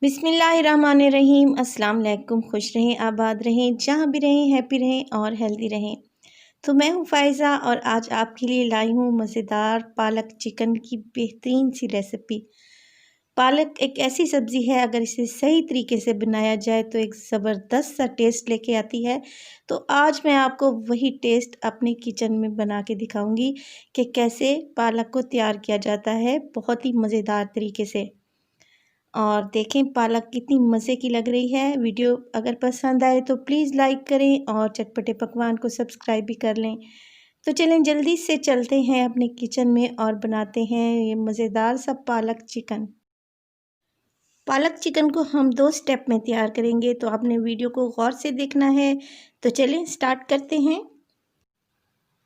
बिस्मिल्लाहिर्रहमानिर्रहीम। अस्सलाम वालेकुम। खुश रहें, आबाद रहें, जहाँ भी रहें हैप्पी रहें और हेल्दी रहें। तो मैं हूँ फ़ायज़ा और आज आपके लिए लाई हूँ मज़ेदार पालक चिकन की बेहतरीन सी रेसिपी। पालक एक ऐसी सब्ज़ी है, अगर इसे सही तरीके से बनाया जाए तो एक ज़बरदस्त सा टेस्ट लेके आती है। तो आज मैं आपको वही टेस्ट अपने किचन में बना के दिखाऊंगी कि कैसे पालक को तैयार किया जाता है बहुत ही मज़ेदार तरीके से। और देखें पालक कितनी मज़े की लग रही है। वीडियो अगर पसंद आए तो प्लीज़ लाइक करें और चटपटे पकवान को सब्सक्राइब भी कर लें। तो चलें जल्दी से चलते हैं अपने किचन में और बनाते हैं ये मज़ेदार सा पालक चिकन। पालक चिकन को हम 2 स्टेप में तैयार करेंगे, तो आपने वीडियो को गौर से देखना है। तो चलें स्टार्ट करते हैं।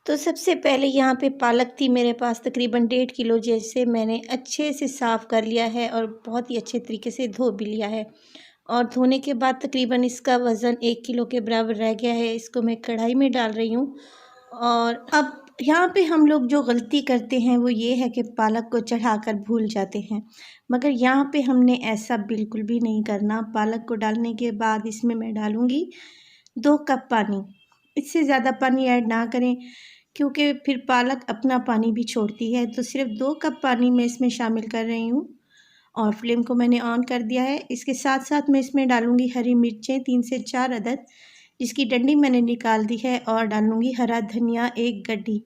तो सबसे पहले यहाँ पे पालक थी मेरे पास तकरीबन 1.5 किलो, जैसे मैंने अच्छे से साफ़ कर लिया है और बहुत ही अच्छे तरीके से धो भी लिया है। और धोने के बाद तकरीबन इसका वज़न 1 किलो के बराबर रह गया है। इसको मैं कढ़ाई में डाल रही हूँ। और अब यहाँ पे हम लोग जो गलती करते हैं वो ये है कि पालक को चढ़ाकर भूल जाते हैं, मगर यहाँ पे हमने ऐसा बिल्कुल भी नहीं करना। पालक को डालने के बाद इसमें मैं डालूँगी 2 कप पानी। इससे ज़्यादा पानी ऐड ना करें, क्योंकि फिर पालक अपना पानी भी छोड़ती है। तो सिर्फ 2 कप पानी मैं इसमें शामिल कर रही हूँ और फ्लेम को मैंने ऑन कर दिया है। इसके साथ साथ मैं इसमें डालूँगी हरी मिर्चें 3 से 4 अदद, जिसकी डंडी मैंने निकाल दी है, और डालूँगी हरा धनिया 1 गड्डी।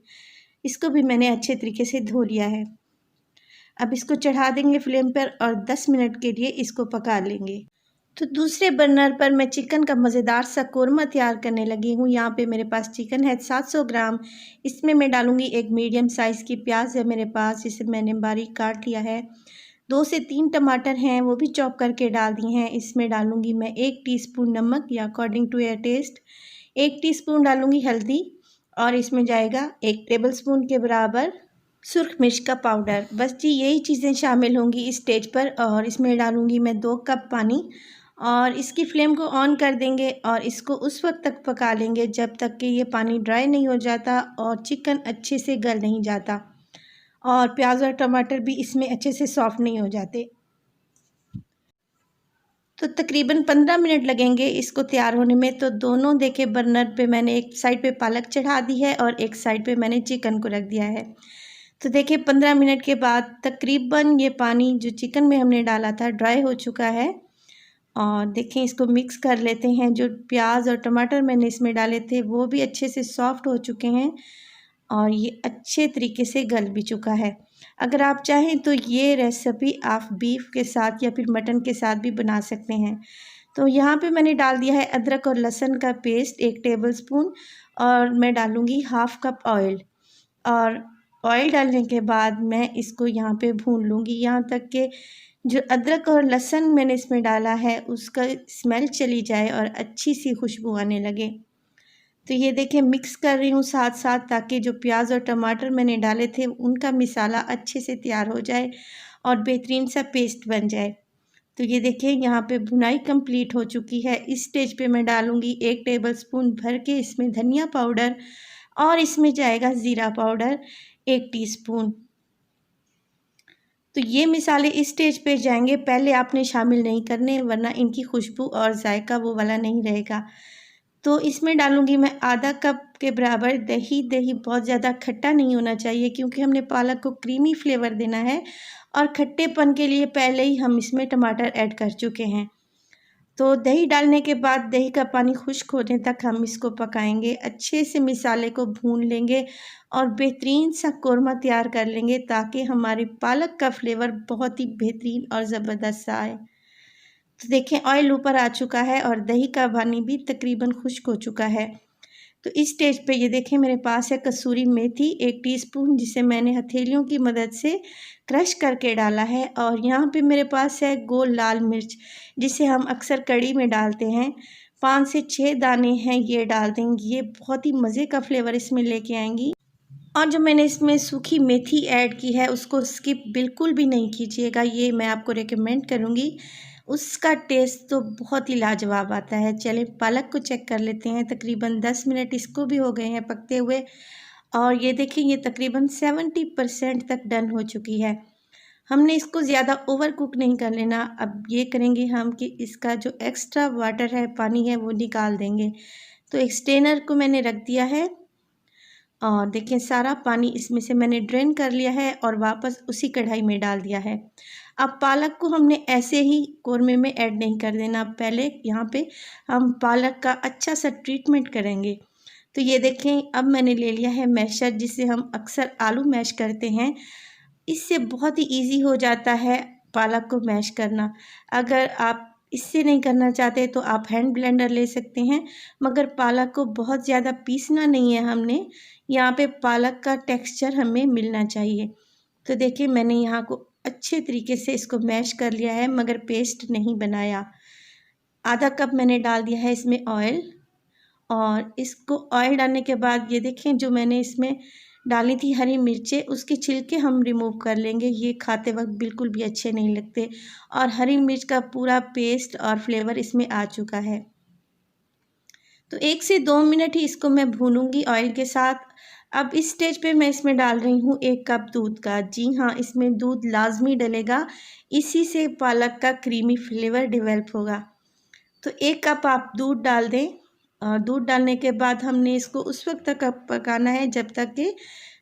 इसको भी मैंने अच्छे तरीके से धो लिया है। अब इसको चढ़ा देंगे फ्लेम पर और 10 मिनट के लिए इसको पका लेंगे। तो दूसरे बर्नर पर मैं चिकन का मज़ेदार सा कोरमा तैयार करने लगी हूँ। यहाँ पे मेरे पास चिकन है 700 ग्राम। इसमें मैं डालूँगी एक मीडियम साइज़ की प्याज है मेरे पास, जिसे मैंने बारीक काट लिया है। 2 से 3 टमाटर हैं, वो भी चॉप करके डाल दिए हैं। इसमें डालूँगी मैं 1 टीस्पून नमक या according to your taste. 1 teaspoon डालूँगी हल्दी, और इसमें जाएगा 1 टेबलस्पून के बराबर सुर्ख मिर्च का पाउडर। बस जी यही चीज़ें शामिल होंगी इस स्टेज पर। और इसमें डालूँगी मैं 2 कप पानी, और इसकी फ्लेम को ऑन कर देंगे और इसको उस वक्त तक पका लेंगे जब तक कि ये पानी ड्राई नहीं हो जाता और चिकन अच्छे से गल नहीं जाता और प्याज और टमाटर भी इसमें अच्छे से सॉफ्ट नहीं हो जाते। तो तकरीबन 15 मिनट लगेंगे इसको तैयार होने में। तो दोनों देखे बर्नर पे मैंने एक साइड पे पालक चढ़ा दी है और एक साइड पे मैंने चिकन को रख दिया है। तो देखिए 15 मिनट के बाद तकरीबन ये पानी जो चिकन में हमने डाला था ड्राई हो चुका है। और देखें इसको मिक्स कर लेते हैं। जो प्याज और टमाटर मैंने इसमें डाले थे वो भी अच्छे से सॉफ्ट हो चुके हैं और ये अच्छे तरीके से गल भी चुका है। अगर आप चाहें तो ये रेसिपी आप बीफ के साथ या फिर मटन के साथ भी बना सकते हैं। तो यहाँ पे मैंने डाल दिया है अदरक और लहसुन का पेस्ट 1 टेबलस्पून, और मैं डालूँगी हाफ़ कप ऑयल। और ऑयल डालने के बाद मैं इसको यहाँ पे भून लूँगी यहाँ तक कि जो अदरक और लहसुन मैंने इसमें डाला है उसका स्मेल चली जाए और अच्छी सी खुशबू आने लगे। तो ये देखिए मिक्स कर रही हूँ साथ साथ, ताकि जो प्याज और टमाटर मैंने डाले थे उनका मिसाला अच्छे से तैयार हो जाए और बेहतरीन सा पेस्ट बन जाए। तो ये देखिए यहाँ पे भुनाई कंप्लीट हो चुकी है। इस स्टेज पे मैं डालूँगी 1 टेबलस्पून भर के इसमें धनिया पाउडर, और इसमें जाएगा ज़ीरा पाउडर 1 टीस्पून। तो ये मिसाले इस स्टेज पे जाएंगे, पहले आपने शामिल नहीं करने, वरना इनकी खुशबू और जायका वो वाला नहीं रहेगा। तो इसमें डालूँगी मैं आधा कप के बराबर दही। दही बहुत ज़्यादा खट्टा नहीं होना चाहिए, क्योंकि हमने पालक को क्रीमी फ्लेवर देना है और खट्टेपन के लिए पहले ही हम इसमें टमाटर ऐड कर चुके हैं। तो दही डालने के बाद दही का पानी खुश्क होने तक हम इसको पकाएंगे। अच्छे से मिसाले को भून लेंगे और बेहतरीन सा कोरमा तैयार कर लेंगे, ताकि हमारी पालक का फ्लेवर बहुत ही बेहतरीन और ज़बरदस्त सा आए। तो देखें ऑयल ऊपर आ चुका है और दही का पानी भी तकरीबन खुश्क हो चुका है। तो इस स्टेज पे ये देखें मेरे पास है कसूरी मेथी 1 टीस्पून, जिसे मैंने हथेलियों की मदद से क्रश करके डाला है। और यहाँ पे मेरे पास है गोल लाल मिर्च, जिसे हम अक्सर कढ़ी में डालते हैं। 5 से 6 दाने हैं, ये डाल देंगे। ये बहुत ही मज़े का फ्लेवर इसमें लेके आएंगी। और जो मैंने इसमें सूखी मेथी ऐड की है उसको स्किप बिल्कुल भी नहीं कीजिएगा, ये मैं आपको रेकमेंड करूँगी। उसका टेस्ट तो बहुत ही लाजवाब आता है। चलिए पालक को चेक कर लेते हैं। तकरीबन 10 मिनट इसको भी हो गए हैं पकते हुए, और ये देखिए ये तकरीबन 70% तक डन हो चुकी है। हमने इसको ज़्यादा ओवर कुक नहीं कर लेना। अब ये करेंगे हम कि इसका जो एक्स्ट्रा वाटर है, पानी है, वो निकाल देंगे। तो एक स्ट्रेनर को मैंने रख दिया है और देखिए सारा पानी इसमें से मैंने ड्रेन कर लिया है और वापस उसी कढ़ाई में डाल दिया है। अब पालक को हमने ऐसे ही कौरमे में ऐड नहीं कर देना, पहले यहाँ पे हम पालक का अच्छा सा ट्रीटमेंट करेंगे। तो ये देखें, अब मैंने ले लिया है मैशर, जिससे हम अक्सर आलू मैश करते हैं। इससे बहुत ही ईज़ी हो जाता है पालक को मैश करना। अगर आप इससे नहीं करना चाहते तो आप हैंड ब्लेंडर ले सकते हैं, मगर पालक को बहुत ज़्यादा पीसना नहीं है हमने। यहाँ पे पालक का टेक्सचर हमें मिलना चाहिए। तो देखिए मैंने यहाँ को अच्छे तरीके से इसको मैश कर लिया है, मगर पेस्ट नहीं बनाया। आधा कप मैंने डाल दिया है इसमें ऑयल, और इसको ऑयल डालने के बाद ये देखें जो मैंने इसमें डाली थी हरी मिर्चें, उसके छिलके हम रिमूव कर लेंगे। ये खाते वक्त बिल्कुल भी अच्छे नहीं लगते और हरी मिर्च का पूरा पेस्ट और फ्लेवर इसमें आ चुका है। तो 1 से 2 मिनट ही इसको मैं भूनूंगी ऑयल के साथ। अब इस स्टेज पे मैं इसमें डाल रही हूँ 1 कप दूध का। जी हाँ, इसमें दूध लाजमी डलेगा, इसी से पालक का क्रीमी फ्लेवर डेवलप होगा। तो 1 कप आप दूध डाल दें और दूध डालने के बाद हमने इसको उस वक्त तक पकाना है जब तक कि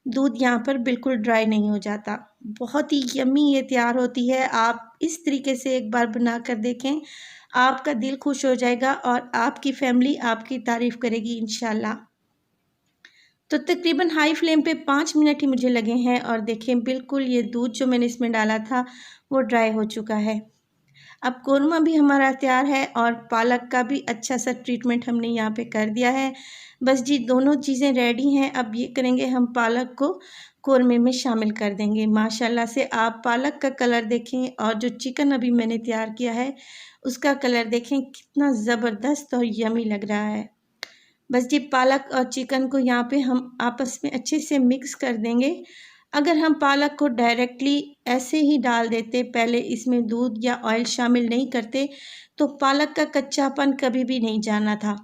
दूध यहाँ पर बिल्कुल ड्राई नहीं हो जाता। बहुत ही यम्मी ये तैयार होती है। आप इस तरीके से एक बार बना कर देखें, आपका दिल खुश हो जाएगा और आपकी फैमिली आपकी तारीफ़ करेगी इंशाल्लाह। तो तकरीबन हाई फ्लेम पे 5 मिनट ही मुझे लगे हैं और देखें बिल्कुल ये दूध जो मैंने इसमें डाला था वो ड्राई हो चुका है। अब कोरमा भी हमारा तैयार है और पालक का भी अच्छा सा ट्रीटमेंट हमने यहाँ पे कर दिया है। बस जी दोनों चीज़ें रेडी हैं। अब ये करेंगे हम पालक को कोरमे में शामिल कर देंगे। माशाल्लाह से आप पालक का कलर देखें और जो चिकन अभी मैंने तैयार किया है उसका कलर देखें, कितना ज़बरदस्त और यमी लग रहा है। बस जी पालक और चिकन को यहाँ पे हम आपस में अच्छे से मिक्स कर देंगे। अगर हम पालक को डायरेक्टली ऐसे ही डाल देते, पहले इसमें दूध या ऑयल शामिल नहीं करते, तो पालक का कच्चापन कभी भी नहीं जाना था।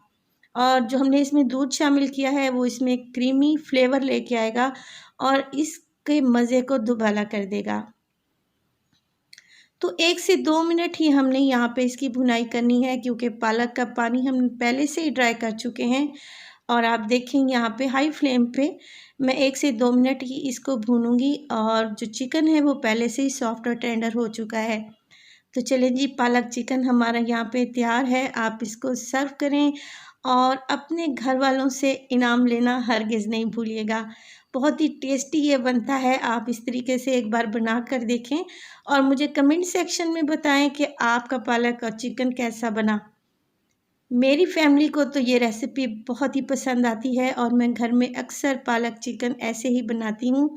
और जो हमने इसमें दूध शामिल किया है वो इसमें क्रीमी फ्लेवर लेके आएगा और इसके मज़े को दुबाला कर देगा। तो 1 से 2 मिनट ही हमने यहाँ पे इसकी भुनाई करनी है, क्योंकि पालक का पानी हम पहले से ही ड्राई कर चुके हैं। और आप देखेंगे यहाँ पे हाई फ्लेम पे मैं 1 से 2 मिनट ही इसको भूनूंगी और जो चिकन है वो पहले से ही सॉफ्ट और टेंडर हो चुका है। तो चलें जी, पालक चिकन हमारा यहाँ पे तैयार है। आप इसको सर्व करें और अपने घर वालों से इनाम लेना हरगिज़ नहीं भूलिएगा। बहुत ही टेस्टी ये बनता है। आप इस तरीके से एक बार बना कर देखें और मुझे कमेंट सेक्शन में बताएं कि आपका पालक और चिकन कैसा बना। मेरी फैमिली को तो ये रेसिपी बहुत ही पसंद आती है और मैं घर में अक्सर पालक चिकन ऐसे ही बनाती हूँ।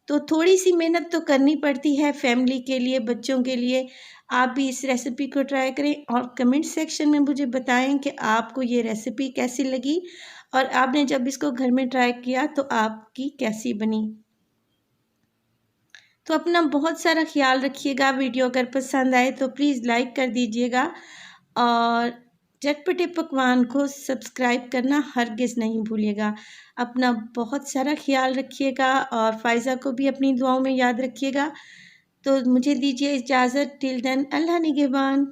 तो थोड़ी सी मेहनत तो करनी पड़ती है फैमिली के लिए, बच्चों के लिए। आप भी इस रेसिपी को ट्राई करें और कमेंट सेक्शन में मुझे बताएं कि आपको ये रेसिपी कैसी लगी और आपने जब इसको घर में ट्राई किया तो आपकी कैसी बनी। तो अपना बहुत सारा ख्याल रखिएगा। वीडियो अगर पसंद आए तो प्लीज़ लाइक कर दीजिएगा और चटपटे पकवान को सब्सक्राइब करना हरगिज़ नहीं भूलिएगा। अपना बहुत सारा ख्याल रखिएगा और फ़ायज़ा को भी अपनी दुआओं में याद रखिएगा। तो मुझे दीजिए इजाज़त। टिल देन, अल्लाह निगहबान।